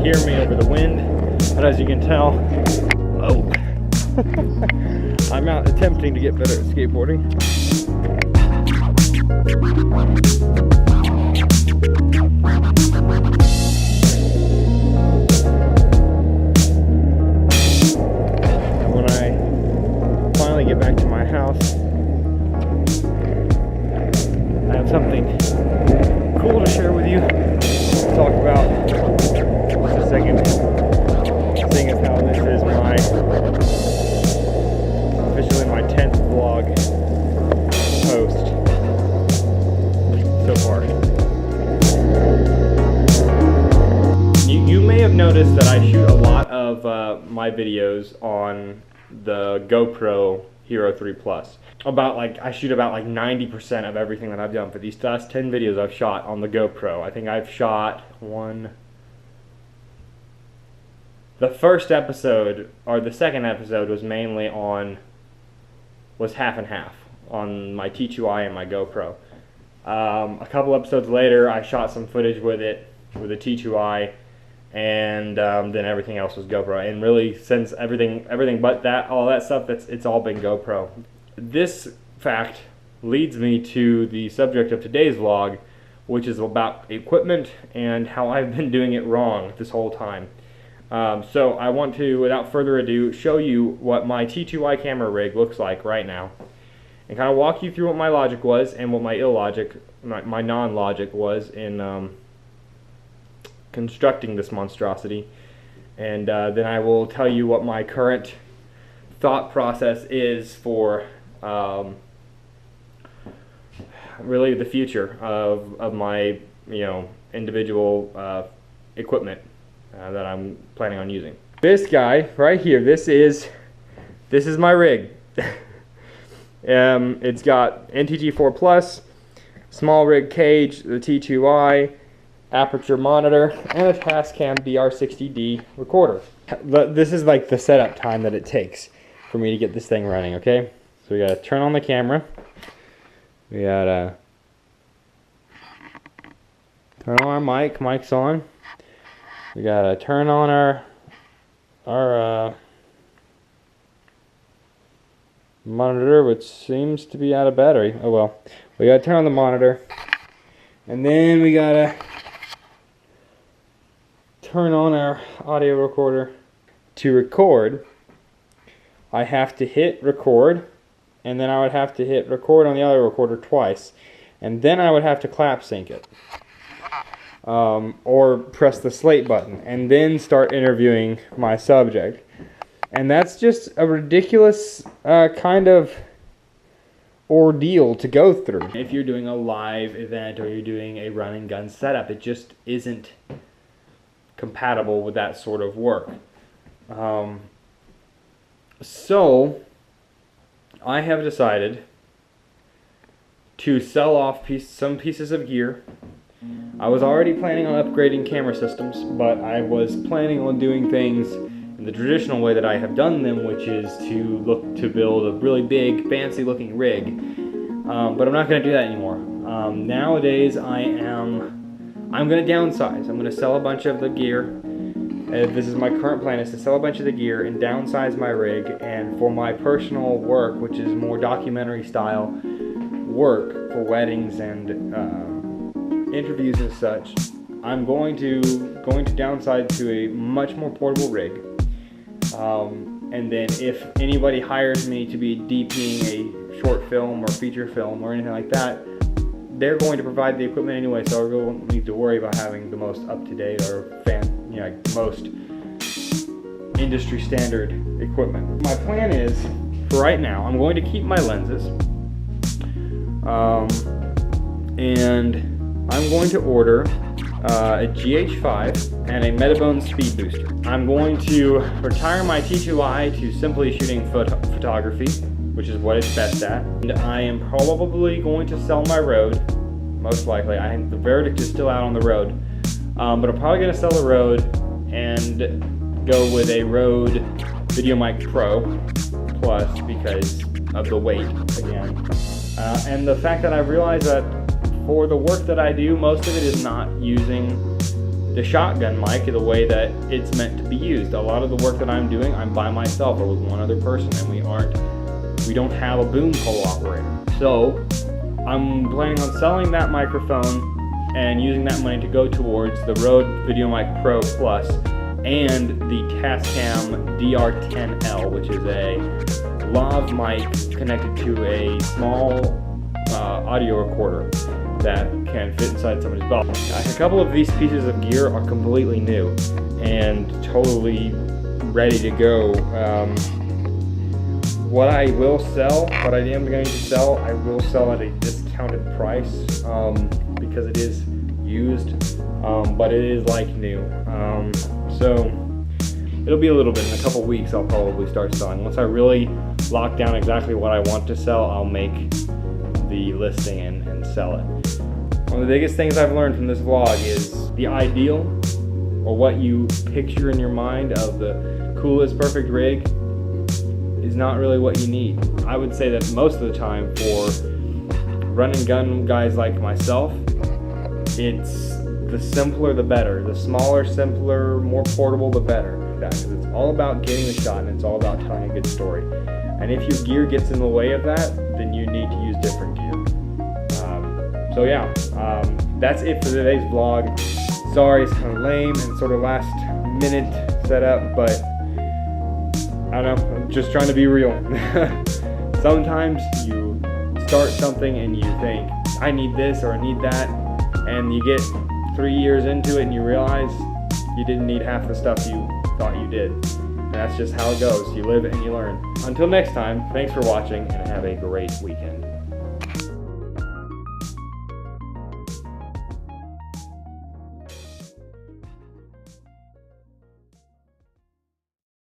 hear me over the wind, but as you can tell, oh, I'm out attempting to get better at skateboarding. And when I finally get back to my house, I have something cool to share with you. Talk about just a second, seeing as how this is officially my 10th vlog post so far. You may have noticed that I shoot a lot of my videos on the GoPro Hero 3 Plus. I shoot about like 90% of everything that I've done for these last 10 videos I've shot on the GoPro. I think I've shot the first episode, or the second episode, was half and half on my T2i and my GoPro. A couple episodes later, I shot some footage with a T2i, and then everything else was GoPro. And really, since everything but that, all that stuff, it's all been GoPro. This fact leads me to the subject of today's vlog, which is about equipment and how I've been doing it wrong this whole time. So I want to, without further ado, show you what my T2i camera rig looks like right now, and kind of walk you through what my logic was and what my my non-logic was in constructing this monstrosity, and then I will tell you what my current thought process is for really the future of my individual equipment that I'm planning on using. This guy right here, this is my rig. It's got NTG4 Plus, small rig cage, the T2i, aperture monitor, and a Tascam DR60D recorder. This is like the setup time that it takes for me to get this thing running, okay? So we gotta turn on the camera. We gotta turn on our mic. Mic's on. We gotta turn on our monitor, which seems to be out of battery. Oh well. We gotta turn on the monitor, and then we gotta turn on our audio recorder. To record, I have to hit record, and then I would have to hit record on the other recorder twice, and then I would have to clap sync it. Or press the slate button and then start interviewing my subject. And that's just a ridiculous kind of ordeal to go through. If you're doing a live event or you're doing a run and gun setup, it just isn't compatible with that sort of work. So I have decided to sell off some pieces of gear. I was already planning on upgrading camera systems, but I was planning on doing things in the traditional way that I have done them, which is to look to build a really big, fancy-looking rig. But I'm not going to do that anymore. Nowadays, I'm going to downsize. I'm going to sell a bunch of the gear. This is my current plan, is to sell a bunch of the gear and downsize my rig. And for my personal work, which is more documentary-style work for weddings and interviews and such, I'm going to downsize to a much more portable rig, and then if anybody hires me to be DPing a short film or feature film or anything like that, they're going to provide the equipment anyway, so I really won't need to worry about having the most up-to-date or most industry standard equipment. My plan is, for right now, I'm going to keep my lenses, and I'm going to order a GH5 and a Metabone speed booster. I'm going to retire my T2i to simply shooting photography, which is what it's best at. And I am probably going to sell my Rode, most likely. I think the verdict is still out on the Rode. But I'm probably going to sell the Rode and go with a Rode VideoMic Pro Plus because of the weight, again. And the fact that I realized that for the work that I do, most of it is not using the shotgun mic the way that it's meant to be used. A lot of the work that I'm doing, I'm by myself or with one other person, and we don't have a boom pole operator. So I'm planning on selling that microphone and using that money to go towards the Rode VideoMic Pro Plus and the Tascam DR10L, which is a lav mic connected to a small audio recorder that can fit inside somebody's belt. A couple of these pieces of gear are completely new and totally ready to go. What I will sell, what I am going to sell, I will sell at a discounted price because it is used, but it is like new. So it'll be a little bit. In a couple weeks I'll probably start selling. Once I really lock down exactly what I want to sell, I'll make the listing and sell it. One of the biggest things I've learned from this vlog is the ideal, or what you picture in your mind of the coolest perfect rig, is not really what you need. I would say that most of the time for run and gun guys like myself, it's the simpler the better. The smaller, simpler, more portable the better. Because it's all about getting the shot and it's all about telling a good story. And if your gear gets in the way of that, then you need to use different gear. So yeah, that's it for today's vlog. Sorry, it's kind of lame and sort of last minute setup, but I don't know, I'm just trying to be real. Sometimes you start something and you think, I need this or I need that, and you get 3 years into it and you realize you didn't need half the stuff you thought you did. And that's just how it goes. You live and you learn. Until next time, thanks for watching and have a great weekend.